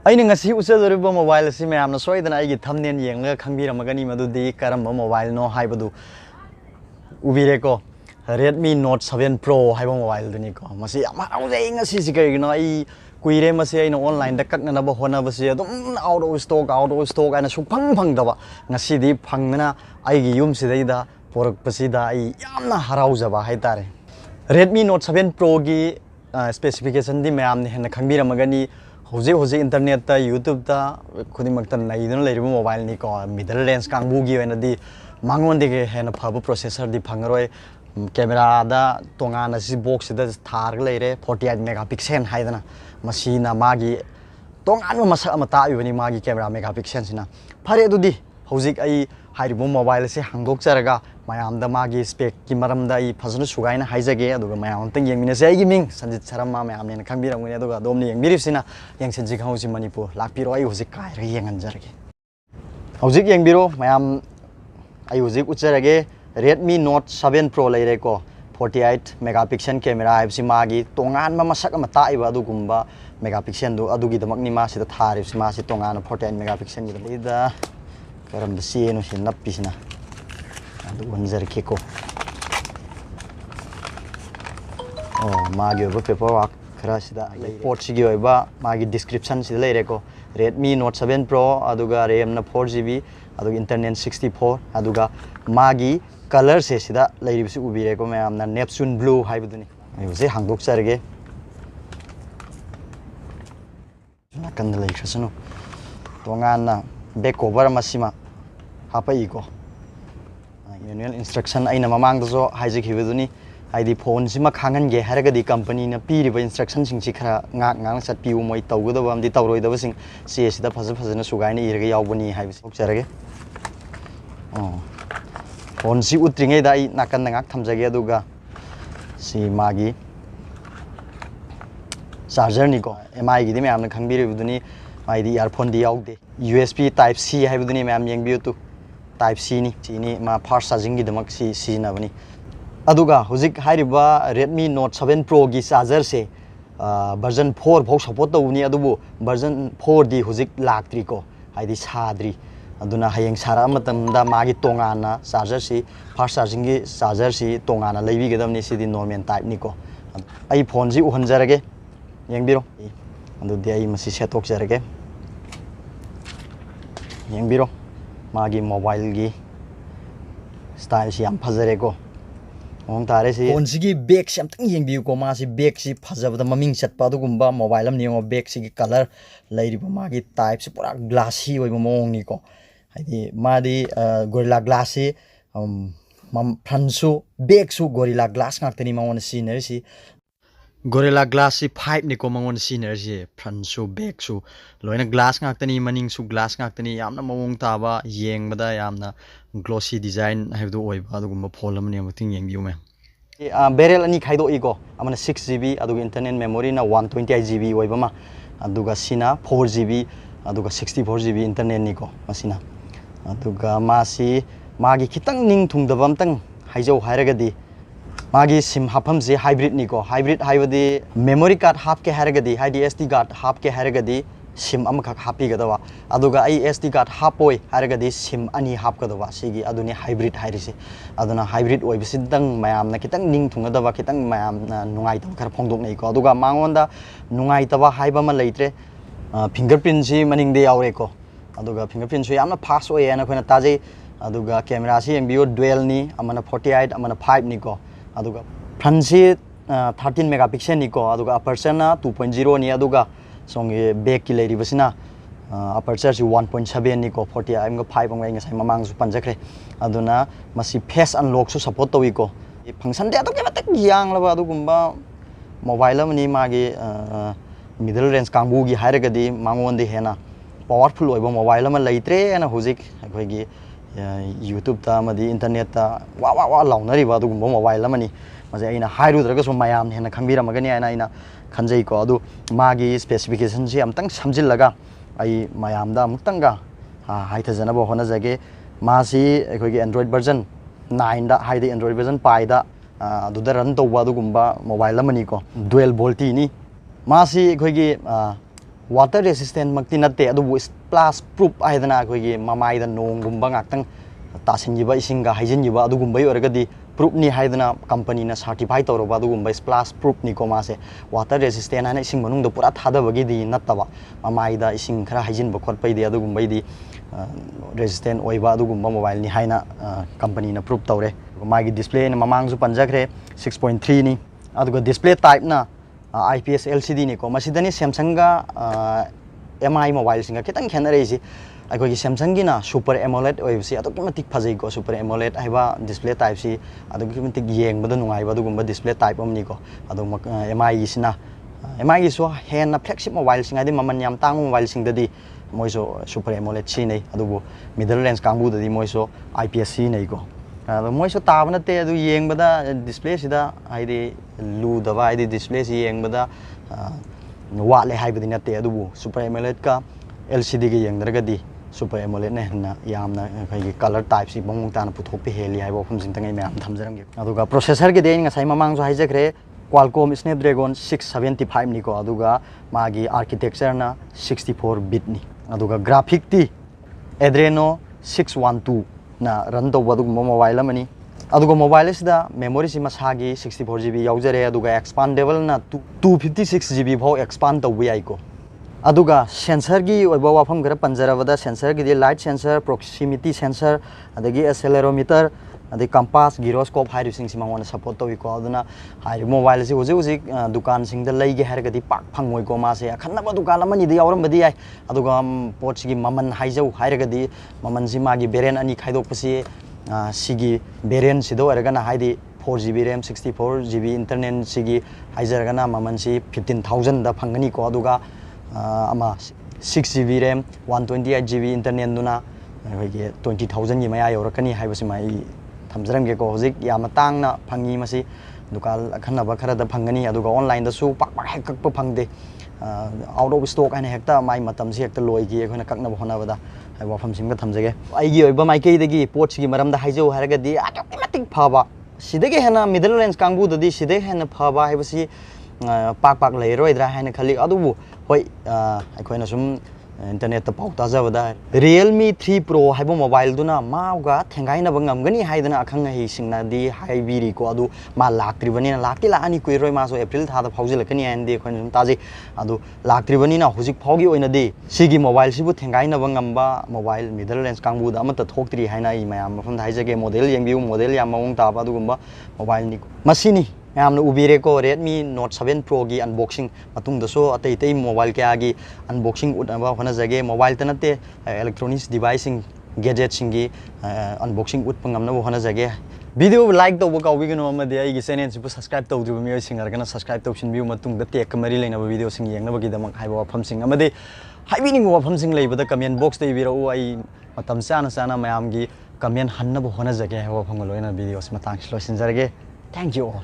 ꯑꯩꯅ ꯉꯁꯤ ꯎꯠꯆꯗꯧꯔꯤꯕ ꯃꯣꯕꯥꯏꯜ ꯑꯁꯤ ꯃꯌꯥꯝꯅ ꯁꯣꯏꯗꯅ ꯑꯩꯒꯤ ꯊꯝꯕꯅꯦꯜ ꯌꯦꯡꯂꯒ ꯈꯪꯕꯤꯔꯝꯃꯒꯅꯤ ꯃꯗꯨꯗꯤ ꯀꯔꯝꯕ ꯃꯣꯕꯥꯏꯜꯅꯣ ꯍꯥꯏꯕꯗꯨ ꯎꯕꯤꯔꯦꯀꯣ Redmi Note 7 Pro ꯍꯥꯏꯕ ꯃꯣꯕꯥꯏꯜꯗꯨꯅꯤꯀꯣ ꯃꯁꯤ ꯌꯥꯝ ꯍꯔꯥꯎꯖꯩ ꯉꯁꯤꯁꯤ ꯀꯔꯤꯒꯤꯅꯣ ꯑꯩ ꯀꯨꯏꯔꯦ ꯃꯁꯤ ꯑꯩꯅ ꯑꯣꯟꯂꯥꯏꯟꯗ ꯀꯛꯅꯅꯕ ꯍꯣꯠꯅꯕꯁꯤ ꯑꯗꯨꯝ out of stock ꯍꯥꯏꯅ ꯁꯨꯡꯐꯪ ꯐꯪꯗꯕ ꯉꯁꯤꯗꯤ ꯐꯪꯗꯅ ꯑꯩꯒꯤ ꯌꯨꯝꯁꯤꯗꯩꯗ ꯄꯣꯔꯛꯄꯁꯤꯗ ꯑꯩ ꯌꯥꯝꯅ ꯍꯔꯥꯎꯖꯕ ꯍꯥꯏꯇꯥꯔꯦ Redmi Note 7 Pro ꯒꯤ ꯁ꯭ꯄꯦꯁꯤꯐꯤꯀꯦꯁꯟꯗꯤ ꯃꯌꯥꯝꯅ ꯍꯦꯟꯅ ꯈꯪꯕꯤꯔꯝꯃꯒꯅꯤ ꯍꯧꯖꯤꯛ ꯏꯟꯇꯔꯅꯦꯠꯇ ꯌꯨꯇ꯭ꯌꯨꯕꯇ ꯈꯨꯗꯤꯡꯃꯛꯇ ꯅꯩꯗꯨꯅ ꯂꯩꯔꯤꯕ ꯃꯣꯕꯥꯏꯜꯅꯤꯀꯣ ꯃꯤꯗꯜ ꯔꯦꯟꯖ ꯀꯥꯡꯕꯨꯒꯤ ꯑꯣꯏꯅꯗꯤ ꯃꯉꯣꯟꯗꯒꯤ ꯍꯦꯟꯅ ꯐꯕ ꯄ꯭ꯔꯣꯁꯦꯁꯔꯗꯤ ꯐꯪꯉꯔꯣꯏ ꯀꯦꯃꯦꯔꯥꯗ ꯇꯣꯉꯥꯟꯅ ꯁꯤ ꯕꯣꯛꯁꯁꯤꯗ ꯊꯥꯔꯒ ꯂꯩꯔꯦ 48 ꯃꯦꯒꯥꯄꯤꯛꯁꯦꯜ ꯍꯥꯏꯗꯅ ꯃꯁꯤꯅ ꯃꯥꯒꯤ ꯇꯣꯉꯥꯟꯕ ꯃꯁꯛ ꯑꯃ ꯇꯥꯛꯏꯕꯅꯤ ꯃꯥꯒꯤ ꯀꯦꯃꯦꯔꯥ ꯃꯦꯒꯥꯄꯤꯛꯁꯦꯜꯁꯤꯅ ꯐꯔꯦ ꯑꯗꯨꯗꯤ ꯍꯧꯖꯤꯛ ꯑꯩ ꯍꯥꯏꯔꯤꯕ ꯃꯣꯕꯥꯏꯜ ꯑꯁꯤ ꯍꯥꯡꯗꯣꯛꯆꯔꯒ ꯃꯌꯥꯝꯗ ꯃꯥꯒꯤ ꯁ꯭ꯄꯦꯛꯀꯤ ꯃꯔꯝꯗ ꯑꯩ ꯐꯖꯅ ꯁꯨꯒꯥꯏꯅ ꯍꯥꯏꯖꯒꯦ ꯑꯗꯨꯒ ꯃꯌꯥꯝ ꯑꯃꯇꯪ ꯌꯦꯡꯃꯤꯟꯅꯁꯦ ꯑꯩꯒꯤ ꯃꯤꯡ ꯁꯟꯖꯤꯠ ꯁꯔꯃ ꯃꯌꯥꯝꯅ ꯈꯪꯕꯤꯔꯝꯒꯅꯤ ꯑꯗꯨꯒ ꯑꯗꯣꯝꯅ ꯌꯦꯡꯕꯤꯔꯤꯕꯁꯤꯅ ꯌꯦꯡꯁꯤꯟꯁꯤ ꯈꯪꯍꯧꯁꯤ ꯃꯅꯤꯄꯨꯔ ꯂꯥꯛꯄꯤꯔꯣ ꯑꯩ ꯍꯧꯖꯤꯛ ꯀꯥꯏꯔꯒ ꯌꯦꯡꯍꯟꯖꯔꯒꯦ ꯍꯧꯖꯤꯛ ꯌꯦꯡꯕꯤꯔꯣ ꯃꯌꯥꯝ ꯑꯩ ꯍꯧꯖꯤꯛ ꯎꯠꯆꯔꯒꯦ Redmi Note 7 Pro ꯂꯩꯔꯦꯀꯣ 48 ꯃꯦꯒꯥꯄꯤꯛꯁꯦꯜ ꯀꯦꯃꯦꯔꯥ ꯍꯥꯏꯕꯁꯤ ꯃꯥꯒꯤ ꯇꯣꯉꯥꯟꯕ ꯃꯁꯛ ꯑꯃ ꯇꯥꯛꯏꯕ ꯑꯗꯨꯒꯨꯝꯕ ꯃꯦꯒꯥꯄꯤꯛꯁꯦꯜꯗꯨ ꯑꯗꯨꯒꯤꯗꯃꯛꯅꯤ ꯃꯥꯁꯤꯗ ꯊꯥꯔꯤꯕꯁꯤ ꯃꯥꯁꯤ ꯇꯣꯉꯥꯟꯅ 48 ꯃꯦꯒꯥꯄꯤꯛꯁꯦꯜꯒꯤꯗ ꯀꯔꯝꯕ ꯆꯦꯅꯣ ꯁꯤ ꯅꯞꯄꯤꯁꯤꯅ ꯑꯗꯨ ꯎꯍꯟꯖꯔꯛꯀꯦꯀꯣ ꯃꯥꯒꯤ ꯑꯣꯏꯕ ꯄꯦꯄꯔ ꯋꯥꯔꯛ ꯈꯔ ꯁꯤꯗ ꯄꯣꯠꯁꯤꯒꯤ ꯑꯣꯏꯕ ꯃꯥꯒꯤ ꯗꯤꯁꯀ꯭ꯔꯤꯞꯁꯟ ꯁꯤꯗ ꯂꯩꯔꯦꯀꯣ Redmi Note 7 Pro ꯑꯗꯨꯒ RAM ꯅ 4GB ꯑꯗꯨꯒ Internal 64 ꯑꯗꯨꯒ ꯃꯥꯒꯤ ꯀꯂꯔꯁꯦ ꯁꯤꯗ ꯂꯩꯔꯤꯕꯁꯤ ꯎꯕꯤꯔꯦꯀꯣ ꯃꯌꯥꯝꯅ Neptune Blue ꯍꯥꯏꯕꯗꯨꯅꯤ ꯑꯩ ꯍꯧꯖꯤꯛ ꯍꯥꯡꯗꯣꯛꯆꯔꯒꯦ ꯅꯥꯀꯟꯗ ꯂꯩꯈ꯭ꯔꯁꯅꯨ ꯇꯣꯉꯥꯟꯅ ꯕꯦꯛ ꯀꯣꯚꯔ ꯑꯃ ꯁꯤꯃ ꯍꯥꯞꯄꯛꯏꯀꯣ ꯃꯦꯅꯨꯑꯦꯜ ꯏꯟꯁꯇ꯭ꯔꯛꯁꯟ ꯑꯩꯅ ꯃꯃꯥꯡꯗꯁꯨ ꯍꯥꯏꯖꯈꯤꯕꯗꯨꯅꯤ ꯍꯥꯏꯗꯤ ꯐꯣꯟꯁꯤꯃ ꯈꯥꯡꯍꯟꯒꯦ ꯍꯥꯏꯔꯒꯗꯤ ꯀꯝꯄꯅꯤꯅ ꯄꯤꯔꯤꯕ ꯏꯟꯁꯇ꯭ꯔꯛꯁꯟꯁꯤꯡꯁꯤ ꯈꯔ ꯉꯥꯛꯅ ꯆꯠꯄꯤꯌꯨ ꯃꯣꯏ ꯇꯧꯒꯗꯕ ꯑꯃꯗꯤ ꯇꯧꯔꯣꯏꯗꯕꯁꯤꯡ ꯆꯦꯁꯤꯗ ꯐꯖꯅ ꯁꯨꯒꯥꯏꯅ ꯏꯔꯒ ꯌꯥꯎꯕꯅꯤ ꯍꯥꯏꯕꯁꯤ ꯊꯣꯛꯆꯔꯒꯦ ꯐꯣꯟꯁꯤ ꯎꯠꯇ꯭ꯔꯤꯉꯩꯗ ꯑꯩ ꯅꯥꯀꯟꯗ ꯉꯥꯛ ꯊꯝꯖꯒꯦ ꯑꯗꯨꯒ ꯁꯤ ꯃꯥꯒꯤ ꯆꯥꯔꯖꯔꯅꯤꯀꯣ MIꯒꯤꯗꯤ ꯃꯌꯥꯝꯅ ꯈꯪꯕꯤꯔꯤꯕꯗꯨꯅꯤ ꯃꯥꯏꯗꯤ ꯏꯌꯥꯔꯐꯣꯟꯗꯤ ꯌꯥꯎꯗꯦ USB Type C ꯍꯥꯏꯕꯗꯨꯅꯤ ꯃꯌꯥꯝ ꯌꯦꯡꯕꯤꯌꯨ ꯇꯨ Type C ꯁꯤꯅꯤ ꯃꯥ ꯐꯥꯁꯠ ꯆꯥꯔꯖꯤꯡꯒꯤꯗꯃꯛ ꯁꯤꯖꯤꯟꯅꯕꯅꯤ ꯑꯗꯨꯒ ꯍꯧꯖꯤꯛ ꯍꯥꯏꯔꯤꯕ Redmi Note 7 Proꯒꯤ ꯆꯥꯔꯖꯔꯁꯦ ꯚꯔꯖꯟ 4 ꯐꯥꯎ ꯁꯄꯣꯔꯠ ꯇꯧꯕꯅꯤ ꯑꯗꯨꯕꯨ ꯚꯔꯖꯟ 4ꯗꯤ ꯍꯧꯖꯤꯛ ꯂꯥꯛꯇ꯭ꯔꯤꯀꯣ ꯍꯥꯏꯗꯤ ꯁꯥꯗ꯭ꯔꯤ ꯑꯗꯨꯅ ꯍꯌꯦꯡ ꯁꯥꯔꯛꯑ ꯃꯇꯝꯗ ꯃꯥꯒꯤ ꯇꯣꯉꯥꯟꯅ ꯆꯥꯔꯖꯔꯁꯤ ꯐꯥꯁꯠ ꯆꯥꯔꯖꯤꯡꯒꯤ ꯆꯥꯔꯖꯔꯁꯤ ꯇꯣꯉꯥꯟꯅ ꯂꯩꯕꯤꯒꯗꯕꯅꯤ ꯁꯤꯗꯤ ꯅꯣꯔꯃꯦꯜ ꯇꯥꯏꯞꯅꯤꯀꯣ ꯑꯩ ꯐꯣꯟꯁꯤ ꯎꯍꯟꯖꯔꯒꯦ ꯌꯦꯡꯕꯤꯔꯣ ꯑꯗꯨꯗꯤ ꯑꯩ ꯃꯁꯤ ꯁꯦꯠꯇꯣꯛꯆꯔꯒꯦ ꯌꯦꯡꯕꯤꯔꯣ ꯃꯥꯒꯤ ꯃꯣꯕꯥꯏꯜꯒꯤ ꯁ꯭ꯇꯥꯏꯜꯁꯤ ꯌꯥꯝ ꯐꯖꯔꯦꯀꯣ ꯃꯑꯣꯡ ꯇꯥꯔꯦ ꯁꯤ ꯐꯣꯟꯁꯤꯒꯤ ꯕꯦꯛꯁꯤ ꯑꯝꯇꯪ ꯌꯦꯡꯕꯤꯌꯨꯀꯣ ꯃꯥꯁꯤ ꯕꯦꯛꯁꯤ ꯐꯖꯕꯗ ꯃꯃꯤꯡ ꯆꯠꯄ ꯑꯗꯨꯒꯨꯝꯕ ꯃꯣꯕꯥꯏꯜ ꯑꯃꯅꯤ ꯌꯦꯡꯉꯣ ꯕꯦꯛꯁꯤꯒꯤ ꯀꯂꯔ ꯂꯩꯔꯤꯕ ꯃꯥꯒꯤ ꯇꯥꯏꯞꯁꯤ ꯄꯨꯔꯥ ꯒ꯭ꯂꯥꯁꯤ ꯑꯣꯏꯕ ꯃꯑꯣꯡꯅꯤꯀꯣ ꯍꯥꯏꯗꯤ ꯃꯥꯗꯤ ꯒꯣꯔꯤꯂꯥ ꯒ꯭ꯂꯥꯁꯁꯤ ꯐ꯭ꯔꯟꯠꯁꯨ ꯕꯦꯛꯁꯨ ꯒꯣꯔꯤꯂꯥ ꯒ꯭ꯂꯥꯁ ꯉꯥꯛꯇꯅꯤ ꯃꯉꯣꯟꯗ ꯁꯤꯖꯤꯟꯅꯔꯤꯁꯤ ꯒꯣꯔꯤꯂꯥ ꯒ꯭ꯂꯥꯁꯁꯤ 5ꯅꯤꯀꯣ ꯃꯉꯣꯟꯗ ꯁꯤꯖꯤꯟꯅꯔꯤꯁꯤ ꯐ꯭ꯔꯟꯠꯁꯨ ꯕꯦꯛꯁꯨ ꯂꯣꯏꯅ ꯒ꯭ꯂꯥꯁ ꯉꯥꯛꯇꯅꯤ ꯃꯅꯤꯡꯁꯨ ꯒ꯭ꯂꯥꯁ ꯉꯥꯛꯇꯅꯤ ꯌꯥꯝꯅ ꯃꯑꯣꯡ ꯇꯥꯕ ꯌꯦꯡꯕꯗ ꯌꯥꯝꯅ ꯒ꯭ꯂꯣꯁꯤ ꯗꯤꯖꯥꯏꯟ ꯍꯥꯏꯕꯗꯨ ꯑꯣꯏꯕ ꯑꯗꯨꯒꯨꯝꯕ ꯐꯣꯟ ꯑꯃꯅꯤ ꯑꯃꯨꯛꯇꯪ ꯌꯦꯡꯕꯤꯌꯨ ꯃꯌꯥꯝ ꯕꯦꯔꯦꯜ ꯑꯅꯤ ꯈꯥꯏꯗꯣꯛꯏꯀꯣ ꯑꯃꯅ 6GB ꯑꯗꯨꯒ ꯏꯟꯇꯔꯅꯦꯜ ꯃꯦꯃꯣꯔꯤꯅ 128GB ꯑꯣꯏꯕ ꯑꯃ ꯑꯗꯨꯒ ꯁꯤꯅ 4GB ꯑꯗꯨꯒ 64GB ꯏꯟꯇꯔꯅꯦꯜꯅꯤꯀꯣ ꯃꯁꯤꯅ ꯑꯗꯨꯒ ꯃꯥꯁꯤ ꯃꯥꯒꯤ ꯈꯤꯇꯪ ꯅꯤꯡ ꯊꯨꯡꯗꯕ ꯑꯝꯇꯪ ꯍꯥꯏꯖꯧ ꯍꯥꯏꯔꯒꯗꯤ मागी सिम हाफमसे हाइब्रिड निको हाइब्रिड हाइबदी मेमोरी कार्ड हापके हारगदी हाइदी SD कार्ड हापके हारगदी सिम अमखक हापीगदवा अदुगा आई SD कार्ड हापोय हारगदी सिम अनि हापकदवा सिगी अदुनि हाइब्रिड हाइरिसे अदुना हाइब्रिड ओइबसिदंग मयामना खितंग निंग थुंगदवा खितंग मयामना नुंगाइतब खर फोंदोकनैको अदुगा मांगोंदा नुंगाइतबा हाइबा मा लैत्रे फिंगरप्रिंट सि मनिंगदे यावरेको अदुगा फिंगरप्रिंट सु यामना फास्ट ओयेना खोना ताजे अदुगा कैमरा सि एमबीओ डुअल नि अमना 48 अमना 5 निको अदुगा फ्रंट से 13 मेगापिक्सल निको अदुगा अपर्चर ना 2.0 नि अदुगा सोंगे बैक की लेरी बसिना अपर्चर से 1.7 निको 40 एम 5 अंग ngai mamang su panjakre aduna masi face unlock su support tawiko function de aduke matak yang laba adugumba mobile amani magi middle range kangbu gi hairagadi mangon de hena powerful oiba mobile ama leitre ana hojik akoigi YouTube ta amadi internet ta wa launari ba adugumba mobile amani maje aina hairudraga so mayam hena khangbiramagani aina khanjai ko adu magi specification si amtang samjillaga ai mayamda amtanga haithajana hona jage masi akoigi Android version 9 da haidi Android version pi da aduda run tawba adugumba mobile amani ko dual volt ni masi akoigi water resistant makti natte adubu splash proof aidana akoigi mamaida nonggumba ngaktang tasinjiba isinga haijinjiba adugumba yoragadi proof ni haidana company na certify tawroba adugumba splash proof ni ko mase water resistant ana ising manung do pura thadabagi di nattaba mamaida ising khara haijinba khotpai di adugumba di resistant oiba adugumba mobile ni haina company na proof tawre magi display na mamang su panjakre 6.3 ni aduga display type na IPS LCD ni ko masidani Samsung ga MI mobile singa kitang khenare isi aiko gi Samsung gi na Super AMOLED oibsi aduk matik phajai ko Super AMOLED aiba display type si aduk matik yeng bada nungai badu gumba display type omni ko aduk MI gi sina MI gi so hen na flagship mobile singa di maman yam tang mobile sing dadi moiso Super AMOLED si nei adubu middle range kangbu dadi moiso IPS si nei ko moiso tabana te adu yeng bada display sida haidi lu daba haidi display si yeng bada wa le haibadi natte adubu Super AMOLED ka LCD ga yeng daragadi Super AMOLED ne na yamna kai color type si bong ta na puthok pe heli haibo phum sing tangai myam thamjarang ge aduga processor ge de ngai mamang jo haijakre Qualcomm Snapdragon 675 ni ko aduga magi architecture na 64 bit ni aduga graphic ti Adreno 612 na run to badu mobile amani aduga mobile sida memory si masagi 64GB yaujare aduga expandable na 256GB phau expand to wi ko aduga sensor gi oiba wafam gara panjarabada sensor gi de light sensor proximity sensor adagi accelerometer adi compass gyroscope hai rising si mangona support to ko aduna hai mobile si hoji dukan sing da lei ge har gadi pak phangoi ko ma se akhanna ba dukan amani de yawram badi ai aduga pot si gi maman haijau hai gadi maman si magi beren ani khaidok pasi sigi beren sido argana haidi 4GB RAM 64GB internet sigi haijargana maman si 15000 da phangani ko aduga ama 6GB RAM 128GB internet duna hoige 20000 gi maya yorakani haibasi mai thamjaram ge ko hojik yama tangna phangi masi dukal khanna ba khara da phangani aduga online da su pak pak hek pa phangde out of stock ane hekta mai matam si hekta loi gi khona kakna bhona bada hai wafam simga thamjage ai gi oiba mai kei dagi pot si gi maram da haijau haraga di automatic phaba sidage hena middle range kangbu dadi sidage hena phaba haibasi pak pak leiroidra haina khali adubu hoi aikoina sum internet ta pau ta jabada Realme 3 Pro haibo mobile duna mauga thengai na bangam gani haidana akhang hi singna di haibiri ko adu ma laktri bani na lakti la ani kuiroi ma so April tha da phaujil kani an de khon taji adu laktri bani na hujik phaugi oina de sigi mobile sibu thengai na bangam ba mobile middle range kangbu da amata thoktri haina I mayam mafam haijage model yengbiu model yam maung ta ba du gumba mobile ni masini yamna ubire ko Redmi Note 7 Pro gi unboxing matung da so atei tei mobile kya gi unboxing utaba hona jage mobile tanate electronics device gadget singi unboxing ut pangam na hona jage video like to ka wi gno ma de ai gi channel si subscribe to du mi singar kana subscribe to sin view matung da tek kamari leina video sing yeng na bagi da mak haiba pham sing amade haibi ning wa pham sing leiba da comment box te biro ai matam sana sana mayam gi comment hanna bo hona jage ha pham loina video matang slo sin jarage thank you all